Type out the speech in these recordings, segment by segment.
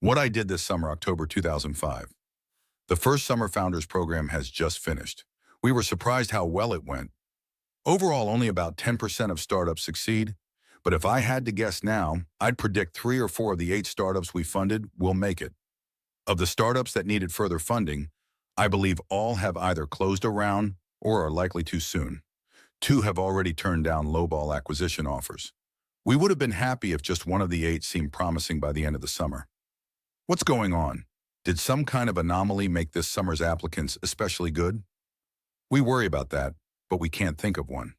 What I did this summer, October 2005. The first Summer Founders program has just finished. We were surprised how well it went. Overall, only about 10% of startups succeed, but if I had to guess now, I'd predict 3 or 4 of the 8 startups we funded will make it. Of the startups that needed further funding, I believe all have either closed a round or are likely to soon. 2 have already turned down lowball acquisition offers. We would have been happy if just one of the 8 seemed promising by the end of the summer. What's going on? Did some kind of anomaly make this summer's applicants especially good? We worry about that, but we can't think of one.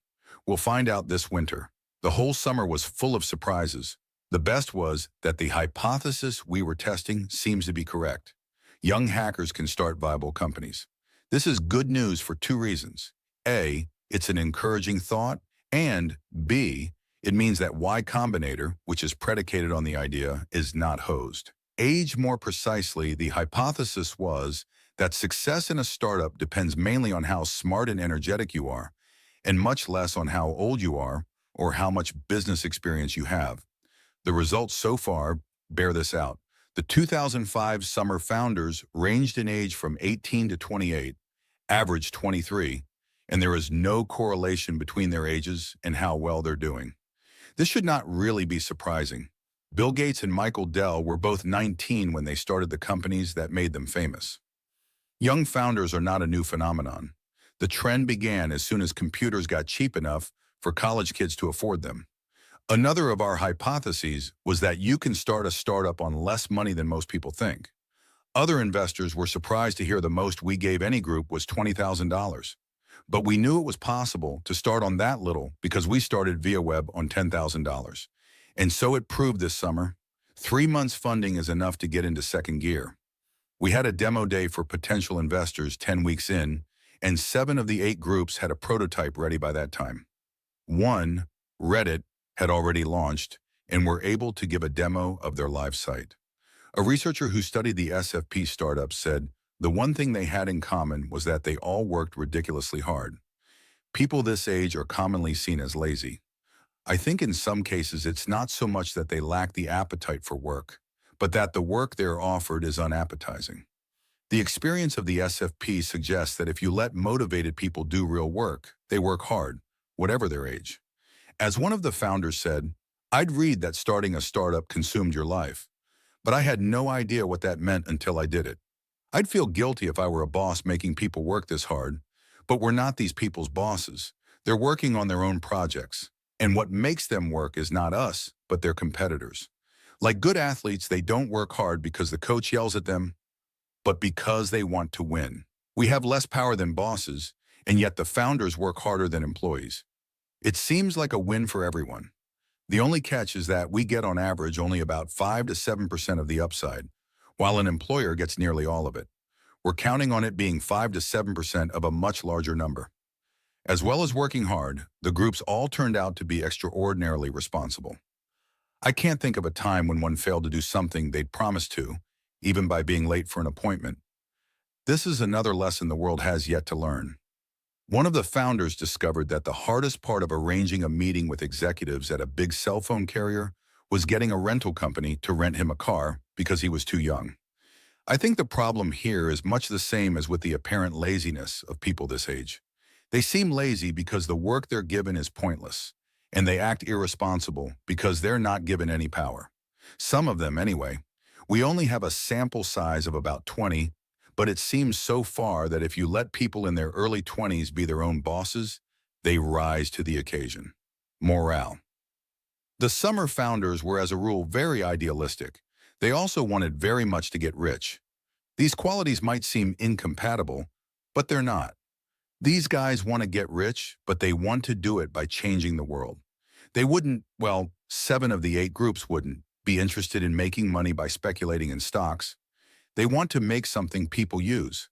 We'll find out this winter. The whole summer was full of surprises. The best was that the hypothesis we were testing seems to be correct. Young hackers can start viable companies. This is good news for 2 reasons. A, it's an encouraging thought, and B, it means that Y Combinator, which is predicated on the idea, is not hosed. More precisely, the hypothesis was that success in a startup depends mainly on how smart and energetic you are, and much less on how old you are or how much business experience you have. The results so far bear this out. The 2005 Summer Founders ranged in age from 18 to 28, average 23, and there is no correlation between their ages and how well they're doing. This should not really be surprising. Bill Gates and Michael Dell were both 19 when they started the companies that made them famous. Young founders are not a new phenomenon. The trend began as soon as computers got cheap enough for college kids to afford them. Another of our hypotheses was that you can start a startup on less money than most people think. Other investors were surprised to hear the most we gave any group was $20,000. But we knew it was possible to start on that little because we started ViaWeb on $10,000. And so it proved this summer. 3 months funding is enough to get into second gear. We had a demo day for potential investors 10 weeks in, and 7 of the 8 groups had a prototype ready by that time. 1, Reddit, had already launched and were able to give a demo of their live site. A researcher who studied the SFP startups said the one thing they had in common was that they all worked ridiculously hard. People this age are commonly seen as lazy. I think in some cases it's not so much that they lack the appetite for work, but that the work they're offered is unappetizing. The experience of the SFP suggests that if you let motivated people do real work, they work hard, whatever their age. As one of the founders said, "I'd read that starting a startup consumed your life, but I had no idea what that meant until I did it. I'd feel guilty if I were a boss making people work this hard, but we're not these people's bosses. They're working on their own projects. And what makes them work is not us, but their competitors. Like good athletes, they don't work hard because the coach yells at them, but because they want to win. We have less power than bosses, and yet the founders work harder than employees. It seems like a win for everyone. The only catch is that we get on average only about 5 to 7% of the upside, while an employer gets nearly all of it. We're counting on it being 5 to 7% of a much larger number. As well as working hard, the groups all turned out to be extraordinarily responsible. I can't think of a time when one failed to do something they'd promised to, even by being late for an appointment. This is another lesson the world has yet to learn. One of the founders discovered that the hardest part of arranging a meeting with executives at a big cell phone carrier was getting a rental company to rent him a car because he was too young. I think the problem here is much the same as with the apparent laziness of people this age. They seem lazy because the work they're given is pointless, and they act irresponsible because they're not given any power. Some of them, anyway. We only have a sample size of about 20, but it seems so far that if you let people in their early 20s be their own bosses, they rise to the occasion. Morale. The Summer Founders were as a rule very idealistic. They also wanted very much to get rich. These qualities might seem incompatible, but they're not. These guys want to get rich, but they want to do it by changing the world. They wouldn't, well, 7 of the 8 groups wouldn't, be interested in making money by speculating in stocks. They want to make something people use.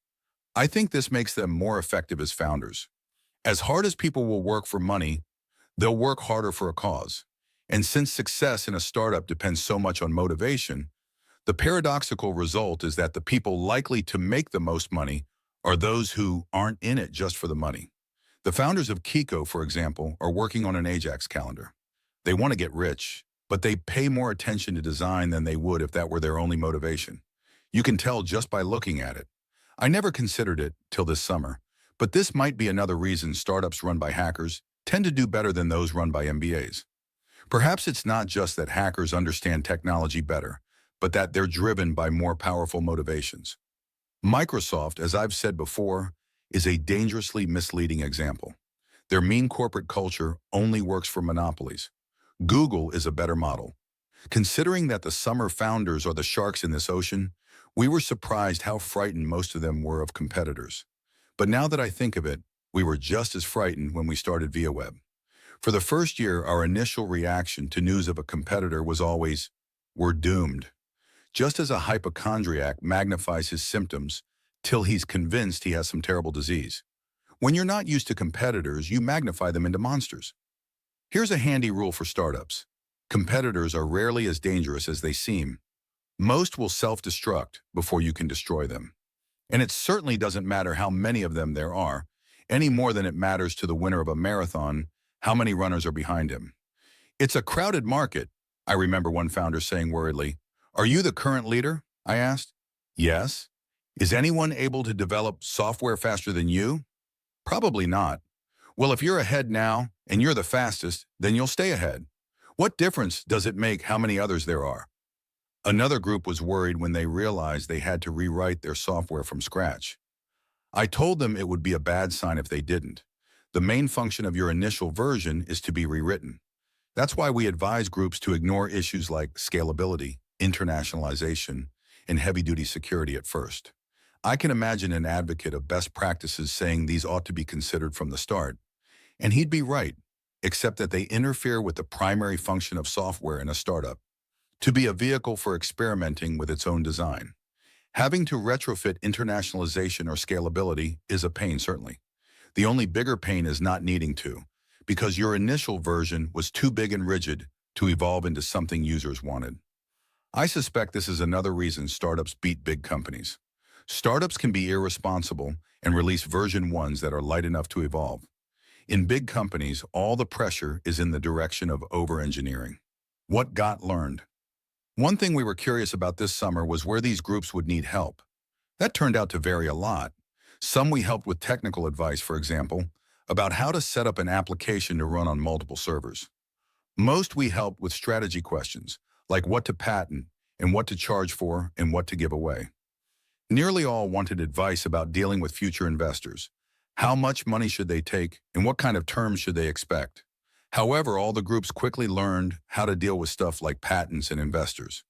I think this makes them more effective as founders. As hard as people will work for money, they'll work harder for a cause. And since success in a startup depends so much on motivation, the paradoxical result is that the people likely to make the most money are those who aren't in it just for the money. The founders of Kiko, for example, are working on an Ajax calendar. They want to get rich, but they pay more attention to design than they would if that were their only motivation. You can tell just by looking at it. I never considered it till this summer, but this might be another reason startups run by hackers tend to do better than those run by MBAs. Perhaps it's not just that hackers understand technology better, but that they're driven by more powerful motivations. Microsoft, as I've said before, is a dangerously misleading example. Their mean corporate culture only works for monopolies. Google is a better model. Considering that the summer founders are the sharks in this ocean, we were surprised how frightened most of them were of competitors. But now that I think of it, we were just as frightened when we started ViaWeb. For the first year, our initial reaction to news of a competitor was always, "We're doomed." Just as a hypochondriac magnifies his symptoms till he's convinced he has some terrible disease. When you're not used to competitors, you magnify them into monsters. Here's a handy rule for startups. Competitors are rarely as dangerous as they seem. Most will self-destruct before you can destroy them. And it certainly doesn't matter how many of them there are, any more than it matters to the winner of a marathon how many runners are behind him. It's a crowded market, I remember one founder saying worriedly. "Are you the current leader?" I asked. "Yes." "Is anyone able to develop software faster than you?" "Probably not." "Well, if you're ahead now and you're the fastest, then you'll stay ahead. What difference does it make how many others there are?" Another group was worried when they realized they had to rewrite their software from scratch. I told them it would be a bad sign if they didn't. The main function of your initial version is to be rewritten. That's why we advise groups to ignore issues like scalability, internationalization, and heavy-duty security at first. I can imagine an advocate of best practices saying these ought to be considered from the start. And he'd be right, except that they interfere with the primary function of software in a startup, to be a vehicle for experimenting with its own design. Having to retrofit internationalization or scalability is a pain, certainly. The only bigger pain is not needing to, because your initial version was too big and rigid to evolve into something users wanted. I suspect this is another reason startups beat big companies. Startups can be irresponsible and release version 1s that are light enough to evolve. In big companies, all the pressure is in the direction of over-engineering. What got learned? One thing we were curious about this summer was where these groups would need help. That turned out to vary a lot. Some we helped with technical advice, for example, about how to set up an application to run on multiple servers. Most we helped with strategy questions, like what to patent and what to charge for and what to give away. Nearly all wanted advice about dealing with future investors. How much money should they take and what kind of terms should they expect? However, all the groups quickly learned how to deal with stuff like patents and investors.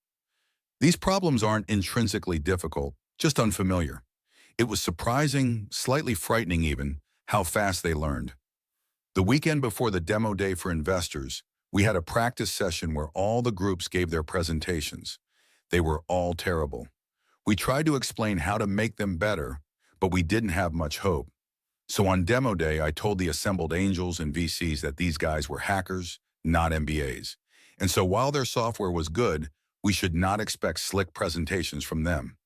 These problems aren't intrinsically difficult, just unfamiliar. It was surprising, slightly frightening even, how fast they learned. The weekend before the demo day for investors, we had a practice session where all the groups gave their presentations. They were all terrible. We tried to explain how to make them better, but we didn't have much hope. So on demo day, I told the assembled angels and VCs that these guys were hackers, not MBAs. And so while their software was good, we should not expect slick presentations from them.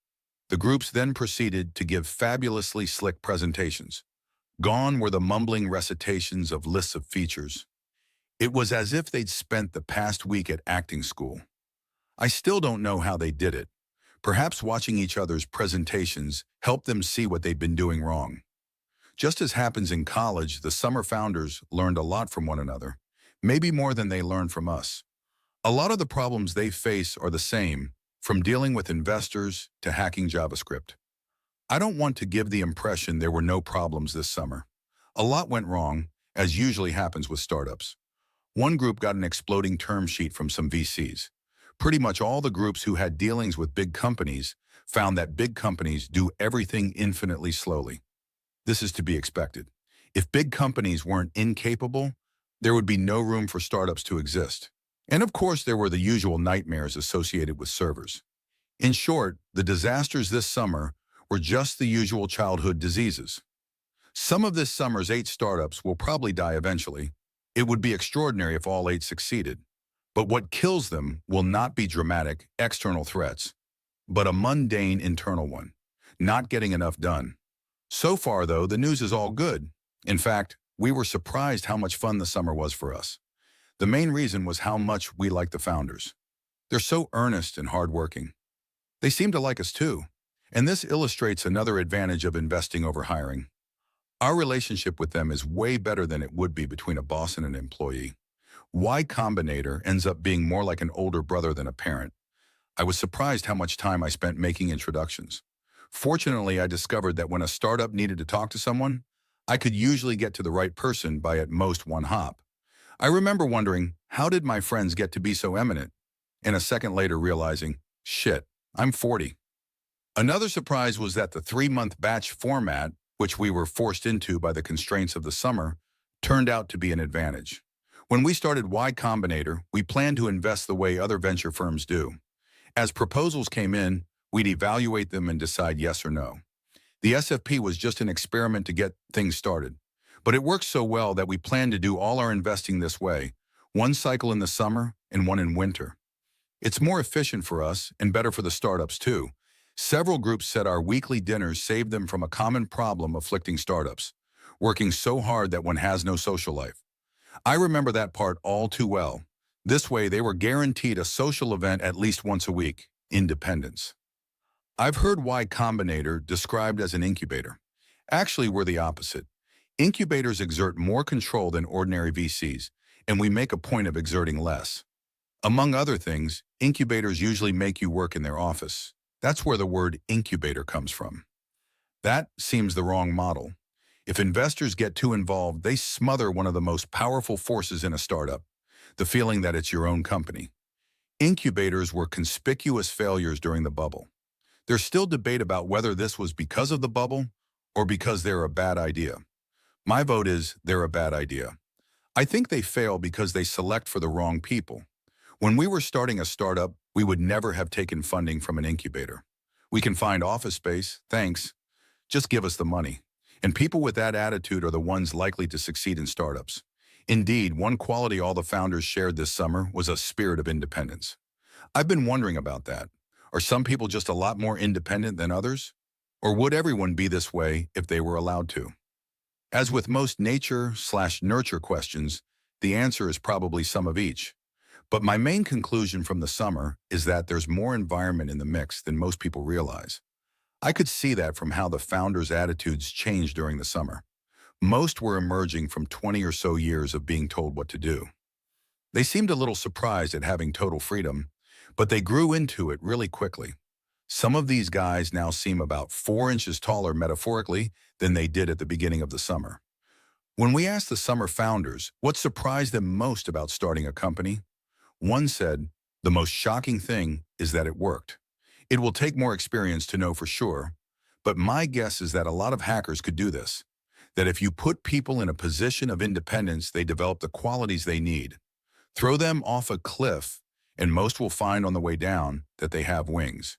The groups then proceeded to give fabulously slick presentations. Gone were the mumbling recitations of lists of features. It was as if they'd spent the past week at acting school. I still don't know how they did it. Perhaps watching each other's presentations helped them see what they'd been doing wrong. Just as happens in college, the summer founders learned a lot from one another, maybe more than they learned from us. A lot of the problems they face are the same, from dealing with investors to hacking JavaScript. I don't want to give the impression there were no problems this summer. A lot went wrong, as usually happens with startups. One group got an exploding term sheet from some VCs. Pretty much all the groups who had dealings with big companies found that big companies do everything infinitely slowly. This is to be expected. If big companies weren't incapable, there would be no room for startups to exist. And of course, there were the usual nightmares associated with servers. In short, the disasters this summer were just the usual childhood diseases. Some of this summer's 8 startups will probably die eventually. It would be extraordinary if all 8 succeeded. But what kills them will not be dramatic external threats, but a mundane internal one, not getting enough done. So far, though, the news is all good. In fact, we were surprised how much fun the summer was for us. The main reason was how much we like the founders. They're so earnest and hardworking. They seem to like us too. And this illustrates another advantage of investing over hiring. Our relationship with them is way better than it would be between a boss and an employee. Y Combinator ends up being more like an older brother than a parent. I was surprised how much time I spent making introductions. Fortunately, I discovered that when a startup needed to talk to someone, I could usually get to the right person by at most one hop. I remember wondering, how did my friends get to be so eminent? And a second later realizing, shit, I'm 40. Another surprise was that the 3-month batch format, which we were forced into by the constraints of the summer, turned out to be an advantage. When we started Y Combinator, we planned to invest the way other venture firms do. As proposals came in, we'd evaluate them and decide yes or no. The SFP was just an experiment to get things started, but it worked so well that we planned to do all our investing this way, one cycle in the summer and one in winter. It's more efficient for us and better for the startups too. Several groups said our weekly dinners saved them from a common problem afflicting startups, working so hard that one has no social life. I remember that part all too well. This way, they were guaranteed a social event at least once a week, independence. I've heard Y Combinator described as an incubator. Actually, we're the opposite. Incubators exert more control than ordinary VCs, and we make a point of exerting less. Among other things, incubators usually make you work in their office. That's where the word incubator comes from. That seems the wrong model. If investors get too involved, they smother one of the most powerful forces in a startup, the feeling that it's your own company. Incubators were conspicuous failures during the bubble. There's still debate about whether this was because of the bubble or because they're a bad idea. My vote is they're a bad idea. I think they fail because they select for the wrong people. When we were starting a startup, we would never have taken funding from an incubator. We can find office space, thanks. Just give us the money. And people with that attitude are the ones likely to succeed in startups. Indeed, one quality all the founders shared this summer was a spirit of independence. I've been wondering about that. Are some people just a lot more independent than others? Or would everyone be this way if they were allowed to? As with most nature/nurture questions, the answer is probably some of each. But my main conclusion from the summer is that there's more environment in the mix than most people realize. I could see that from how the founders' attitudes changed during the summer. Most were emerging from 20 or so years of being told what to do. They seemed a little surprised at having total freedom, but they grew into it really quickly. Some of these guys now seem about 4 inches taller metaphorically than they did at the beginning of the summer. When we asked the summer founders what surprised them most about starting a company, one said, "The most shocking thing is that it worked. It will take more experience to know for sure, but my guess is that a lot of hackers could do this. That if you put people in a position of independence, they develop the qualities they need. Throw them off a cliff, and most will find on the way down that they have wings."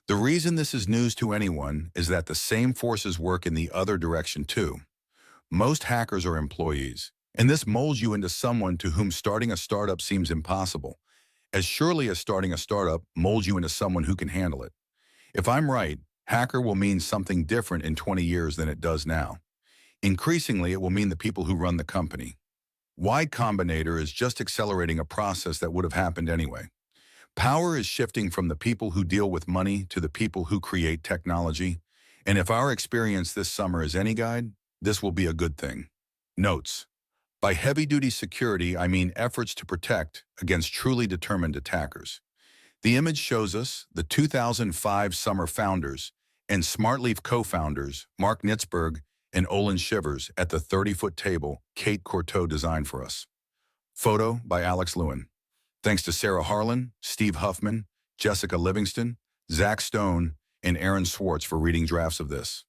The reason this is news to anyone is that the same forces work in the other direction too. Most hackers are employees, and this molds you into someone to whom starting a startup seems impossible, as surely as starting a startup molds you into someone who can handle it. If I'm right, hacker will mean something different in 20 years than it does now. Increasingly, it will mean the people who run the company. Y Combinator is just accelerating a process that would have happened anyway. Power is shifting from the people who deal with money to the people who create technology, and if our experience this summer is any guide, this will be a good thing. Notes. By heavy-duty security, I mean efforts to protect against truly determined attackers. The image shows us the 2005 summer founders and Smartleaf co-founders Mark Nitzberg and Olin Shivers at the 30-foot table Kate Courteau designed for us. Photo by Alex Lewin. Thanks to Sarah Harlan, Steve Huffman, Jessica Livingston, Zach Stone, and Aaron Swartz for reading drafts of this.